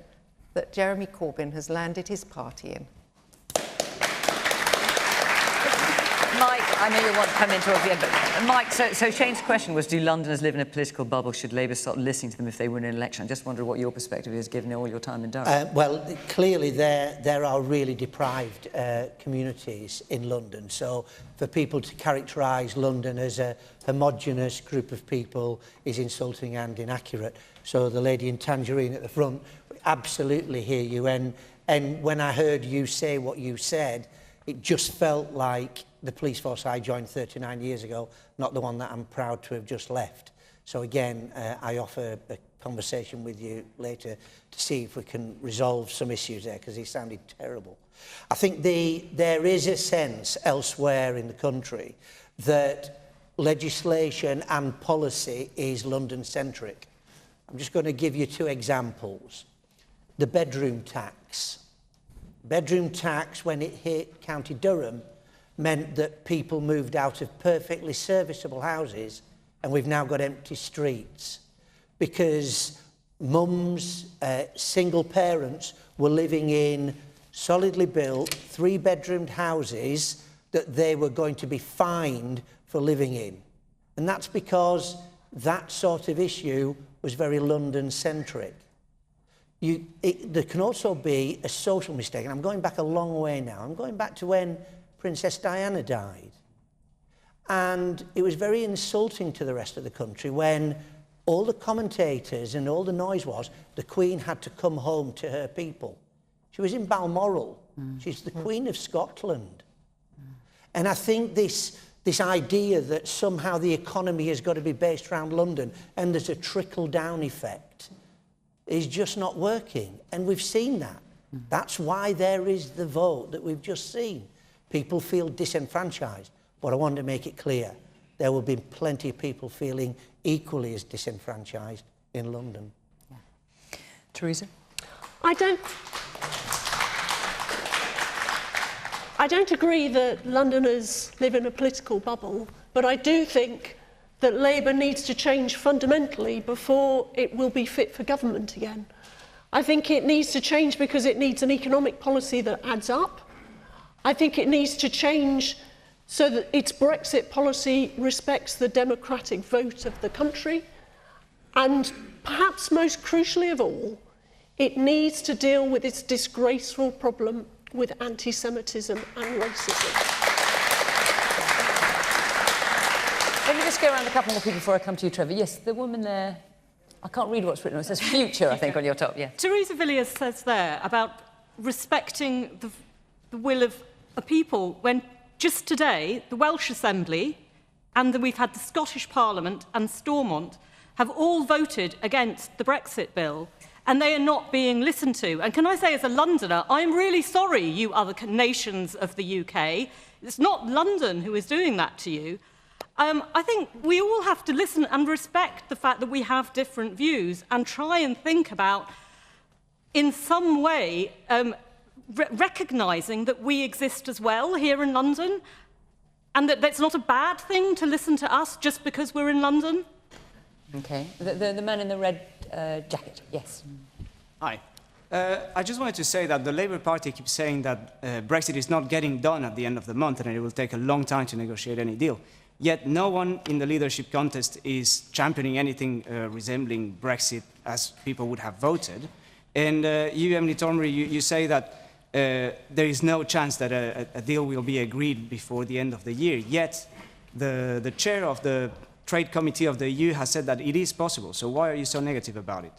that Jeremy Corbyn has landed his party in. Mike, I know you want to come in towards the end, but Mike, so Shane's question was, do Londoners live in a political bubble? Should Labour stop listening to them if they win an election? I just wonder what your perspective is, given all your time in Durham. Well, clearly there are really deprived communities in London. So for people to characterise London as a homogenous group of people is insulting and inaccurate. So the lady in Tangerine at the front, absolutely hear you. And when I heard you say what you said, It just felt like the police force I joined 39 years ago, not the one that I'm proud to have just left. So again, I offer a conversation with you later to see if we can resolve some issues there, because he sounded terrible. I think there is a sense elsewhere in the country that legislation and policy is London-centric. I'm just going to give you 2 examples. The bedroom tax. Bedroom tax, when it hit County Durham, meant that people moved out of perfectly serviceable houses, and we've now got empty streets because mums, single parents were living in solidly built 3-bedroomed houses that they were going to be fined for living in. And that's because that sort of issue was very London-centric. There can also be a social mistake, and I'm going back a long way now. I'm going back to when Princess Diana died. And it was very insulting to the rest of the country when all the commentators and all the noise was the Queen had to come home to her people. She was in Balmoral. She's the Queen of Scotland. And I think this idea that somehow the economy has got to be based around London and there's a trickle-down effect is just not working. And we've seen that. That's why there is the vote that we've just seen. People feel disenfranchised. But I want to make it clear, there will be plenty of people feeling equally as disenfranchised in London. Yeah. Theresa? I don't agree that Londoners live in a political bubble, but I do think that Labour needs to change fundamentally before it will be fit for government again. I think it needs to change because it needs an economic policy that adds up. I think it needs to change so that its Brexit policy respects the democratic vote of the country. And perhaps most crucially of all, it needs to deal with its disgraceful problem with anti-Semitism and racism. Let me just go around a couple more people before I come to you, Trevor. Yes, the woman there, I can't read what's written. It says future, I think, on your top, yeah. Theresa Villiers says there about respecting the will of a people when just today the Welsh Assembly and we've had the Scottish Parliament and Stormont have all voted against the Brexit bill and they are not being listened to. And can I say as a Londoner, I'm really sorry, you other nations of the UK. It's not London who is doing that to you. I think we all have to listen and respect the fact that we have different views and try and think about, in some way, recognising that we exist as well here in London and that it's not a bad thing to listen to us just because we're in London. OK. The man in the red jacket, yes. Hi. I just wanted to say that the Labour Party keeps saying that Brexit is not getting done at the end of the month and it will take a long time to negotiate any deal. Yet no one in the leadership contest is championing anything resembling Brexit as people would have voted. And you, Emily Thornberry, you say that there is no chance that a deal will be agreed before the end of the year. Yet the chair of the Trade Committee of the EU has said that it is possible. So why are you so negative about it?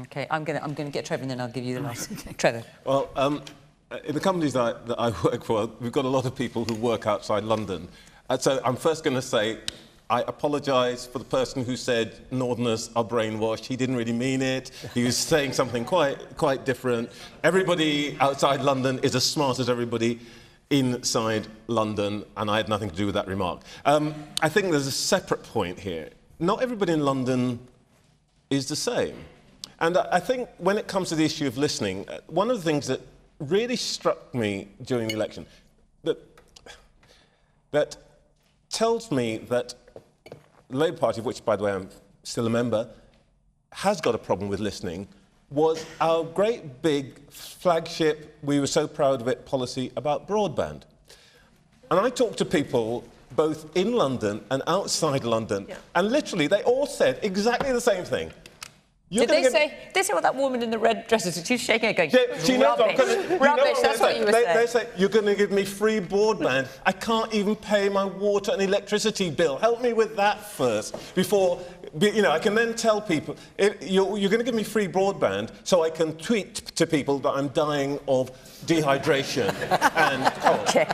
OK, I'm going to get Trevor and then I'll give you the last. Trevor. Well, in the companies that I work for, we've got a lot of people who work outside London. So I'm first going to say I apologise for the person who said Northerners are brainwashed. He didn't really mean it. He was saying something quite different. Everybody outside London is as smart as everybody inside London, and I had nothing to do with that remark. I think there's a separate point here. Not everybody in London is the same. And I think when it comes to the issue of listening, one of the things that really struck me during the election, that tells me that the Labour Party, of which, by the way, I'm still a member, has got a problem with listening, was our great big flagship, we were so proud of it, policy about broadband. And I talked to people both in London and outside London, and literally they all said exactly the same thing. Did they say what that woman in the red dress is? She's shaking it going, she knows rubbish, that's what you were saying. They say, you're going to give me free broadband. I can't even pay my water and electricity bill. Help me with that first, before I can then tell people, you're going to give me free broadband so I can tweet to people that I'm dying of dehydration and cold. Okay.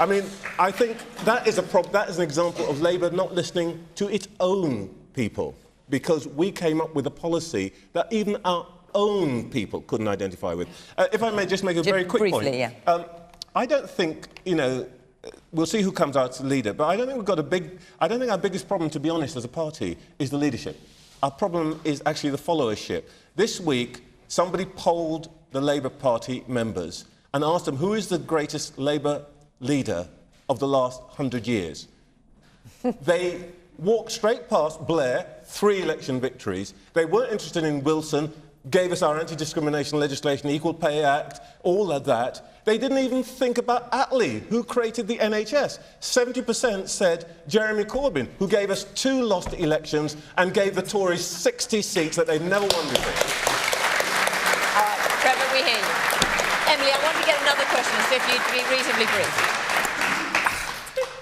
I mean, I think that is that is an example of Labour not listening to its own people, because we came up with a policy that even our own people couldn't identify with. If I may just make a very quick briefly, point. Yeah. I don't think, we'll see who comes out as leader, but I don't think I don't think our biggest problem, to be honest, as a party, is the leadership. Our problem is actually the followership. This week, somebody polled the Labour Party members and asked them who is the greatest Labour leader of the last 100 years. They walked straight past Blair, 3 election victories. They weren't interested in Wilson, gave us our anti-discrimination legislation, Equal Pay Act, all of that. They didn't even think about Attlee, who created the NHS. 70% said Jeremy Corbyn, who gave us 2 lost elections and gave the Tories 60 seats that they'd never won before. All right, Trevor, we hear you. Emily, I want to get another question, so if you'd be reasonably brief.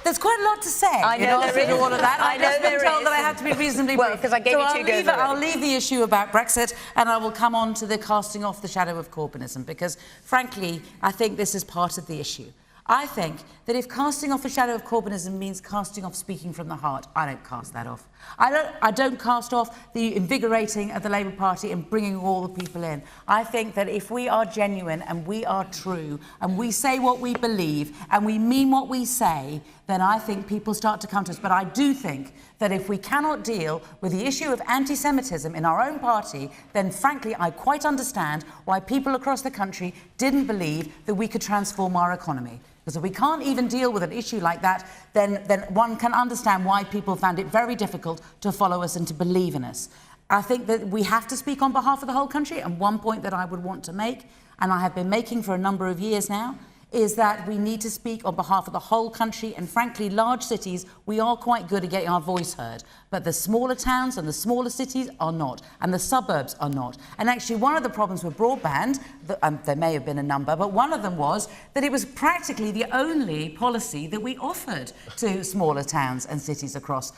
There's quite a lot to say. I know there is. All of that. I know there is. I've just been told that I have to be reasonably brief. Because I gave you 2 goes already. I'll leave the issue about Brexit and I will come on to the casting off the shadow of Corbynism, because, frankly, I think this is part of the issue. I think that if casting off the shadow of Corbynism means casting off speaking from the heart, I don't cast that off. I don't cast off the invigorating of the Labour Party and bringing all the people in. I think that if we are genuine and we are true and we say what we believe and we mean what we say, then I think people start to come to us. But I do think that if we cannot deal with the issue of anti-Semitism in our own party, then frankly, I quite understand why people across the country didn't believe that we could transform our economy. Because if we can't even deal with an issue like that, then one can understand why people found it very difficult to follow us and to believe in us. I think that we have to speak on behalf of the whole country, and one point that I would want to make, and I have been making for a number of years now, is that we need to speak on behalf of the whole country, and frankly, large cities, we are quite good at getting our voice heard, but the smaller towns and the smaller cities are not, and the suburbs are not. And actually, one of the problems with broadband, there may have been a number, but one of them was that it was practically the only policy that we offered to smaller towns and cities across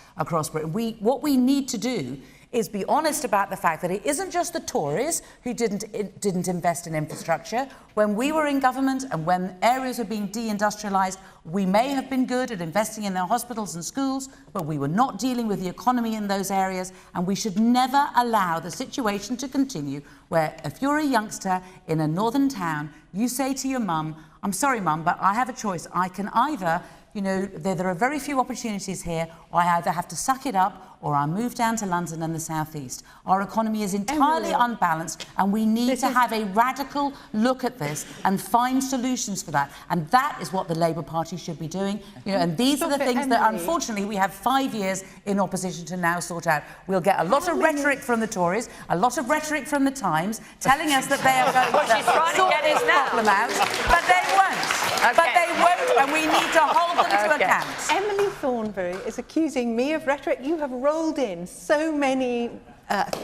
Britain. What we need to do is be honest about the fact that it isn't just the Tories who didn't invest in infrastructure. When we were in government and when areas were being deindustrialised, we may have been good at investing in their hospitals and schools, but we were not dealing with the economy in those areas, and we should never allow the situation to continue where if you're a youngster in a northern town, you say to your mum, "I'm sorry, mum, but I have a choice. I can either, there are very few opportunities here, or I either have to suck it up or I move down to London and the southeast." Our economy is entirely unbalanced, and we need to have a radical look at this and find solutions for that. And that is what the Labour Party should be doing. And these are the things that, unfortunately, we have 5 years in opposition to now sort out. We'll get a lot of rhetoric from the Tories, a lot of rhetoric from the Times, telling us that they are going to sort this problem out, but they won't. But they won't, and we need to hold them to account. Emily Thornberry is accusing me of rhetoric. You have rolled in so many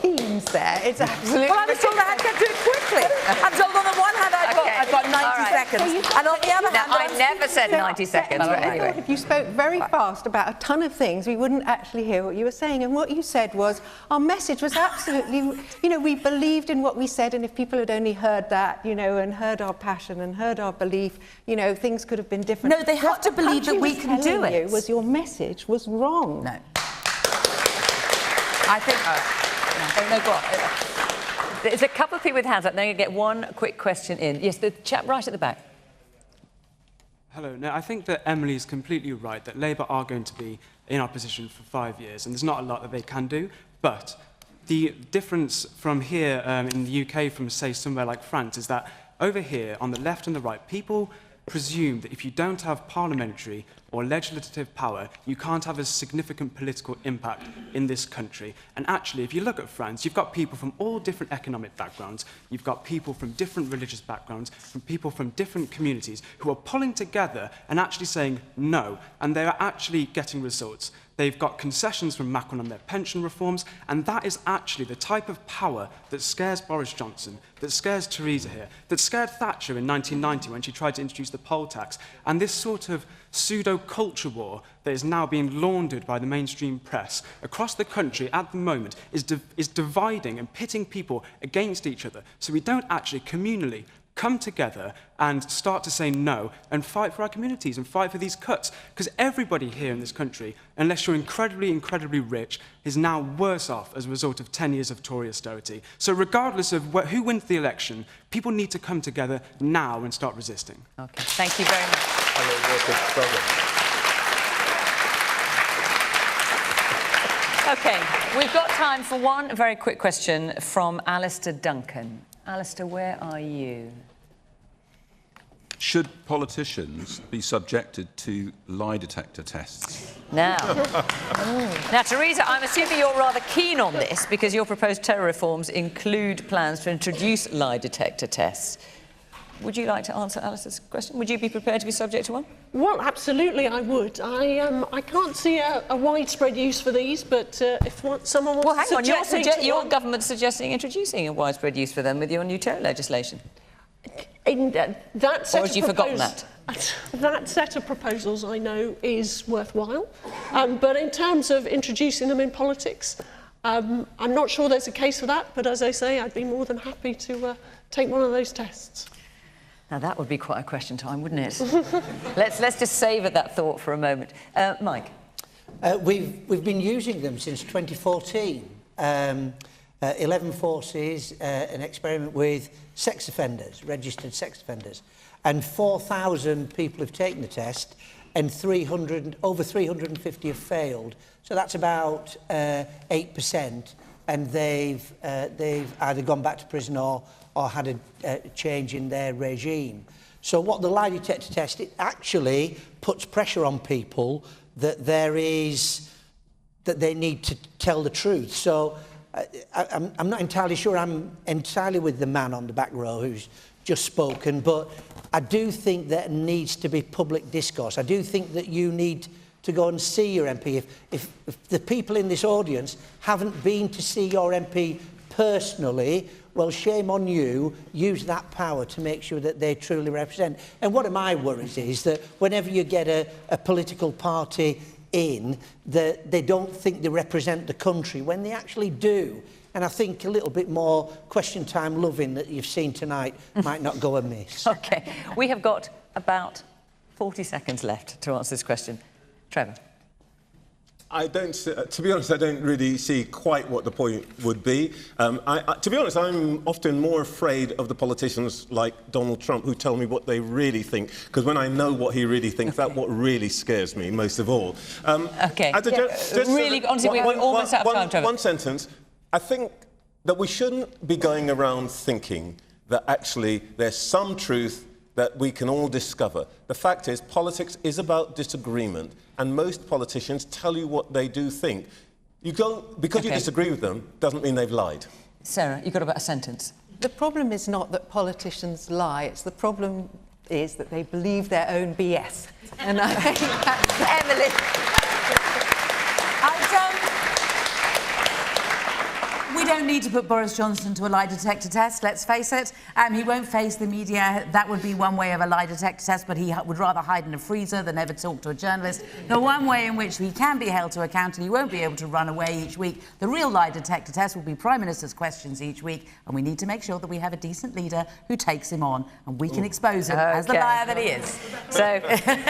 themes there. It's absolutely... Well, I was told I had to do it quickly. I'm told on the one hand I've got 90 seconds, and on the other hand... I never said 90 seconds, but anyway. I thought if you spoke very fast about a ton of things, we wouldn't actually hear what you were saying. And what you said was, our message was absolutely... we believed in what we said, and if people had only heard that, and heard our passion and heard our belief, things could have been different. No, they have to believe that we can do it. Was your message was wrong. No. I think... No, go on. There's a couple of people with hands up. Now you get one quick question in. Yes, the chap right at the back. Hello. No, I think that Emily is completely right, that Labour are going to be in opposition for 5 years, and there's not a lot that they can do. But the difference from here in the UK from, say, somewhere like France is that over here, on the left and the right, people presume that if you don't have parliamentary or legislative power, you can't have a significant political impact in this country. And actually, if you look at France, you've got people from all different economic backgrounds, you've got people from different religious backgrounds, from people from different communities who are pulling together and actually saying no, and they're actually getting results. They've got concessions from Macron on their pension reforms, and that is actually the type of power that scares Boris Johnson, that scares Theresa here, that scared Thatcher in 1990 when she tried to introduce the poll tax, and this sort of pseudo-culture war that is now being laundered by the mainstream press across the country at the moment is dividing and pitting people against each other, so we don't actually communally come together and start to say no and fight for our communities and fight for these cuts. Because everybody here in this country, unless you're incredibly, incredibly rich, is now worse off as a result of 10 years of Tory austerity. So regardless of who wins the election, people need to come together now and start resisting. Okay, thank you very much. Okay, we've got time for one very quick question from Alistair Duncan. Alistair, where are you? Should politicians be subjected to lie detector tests? Now, Theresa, I'm assuming you're rather keen on this because your proposed terror reforms include plans to introduce lie detector tests. Would you like to answer Alistair's question? Would you be prepared to be subject to one? Well, absolutely, I would. I can't see a widespread use for these, but if someone wants to subject me to your government's suggesting introducing a widespread use for them with your new terror legislation. That set or have you forgotten that? That set of proposals, I know, is worthwhile. But in terms of introducing them in politics, I'm not sure there's a case for that. But as I say, I'd be more than happy to take one of those tests. Now, that would be quite a question time, wouldn't it? let's just savour that thought for a moment. Mike? We've been using them since 2014. 11 forces, an experiment with sex offenders, registered sex offenders. And 4,000 people have taken the test and over 350 have failed. So that's about 8%. And they've either gone back to prison or had a change in their regime. So what the lie detector test, it actually puts pressure on people that they need to tell the truth. So I'm not entirely sure I'm entirely with the man on the back row who's just spoken, but I do think there needs to be public discourse. I do think that you need to go and see your MP. If the people in this audience haven't been to see your MP personally, well, shame on you. Use that power to make sure that they truly represent. And one of my worries is that whenever you get a political party in, that they don't think they represent the country when they actually do. And I think a little bit more question time loving that you've seen tonight might not go amiss. OK, we have got about 40 seconds left to answer this question. Trevor? To be honest, I don't really see quite what the point would be. To be honest, I'm often more afraid of the politicians like Donald Trump who tell me what they really think, because when I know what he really thinks, that's what really scares me most of all. OK, really, honestly, we're almost out of time, Trevor. One sentence. I think that we shouldn't be going around thinking that actually there's some truth that we can all discover. The fact is, politics is about disagreement, and most politicians tell you what they do think. Because you disagree with them, doesn't mean they've lied. Sarah, you've got about a sentence. The problem is not that politicians lie, the problem is that they believe their own BS. And I think that's Emily. We don't need to put Boris Johnson to a lie detector test, let's face it. He won't face the media. That would be one way of a lie detector test, but he would rather hide in a freezer than ever talk to a journalist. The one way in which he can be held to account and he won't be able to run away each week, the real lie detector test will be Prime Minister's questions each week, and we need to make sure that we have a decent leader who takes him on, and we can expose him as the liar that he is. So,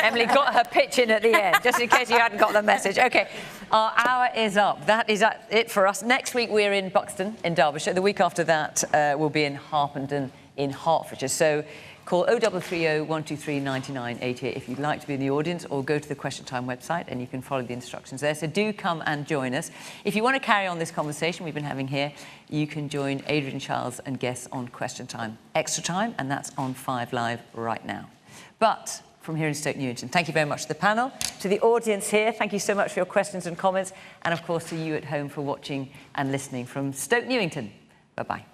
Emily got her pitch in at the end, just in case you hadn't got the message. OK, our hour is up. That is it for us. Next week, we're in Buxton in Derbyshire. The week after that, we'll be in Harpenden in Hertfordshire. So call 0330 123 9988 if you'd like to be in the audience, or go to the Question Time website and you can follow the instructions there. So do come and join us. If you want to carry on this conversation we've been having here, you can join Adrian Charles and guests on Question Time Extra Time, and that's on 5 Live right now. But from here in Stoke Newington, thank you very much to the panel, to the audience here, thank you so much for your questions and comments, and of course to you at home for watching and listening from Stoke Newington. Bye-bye.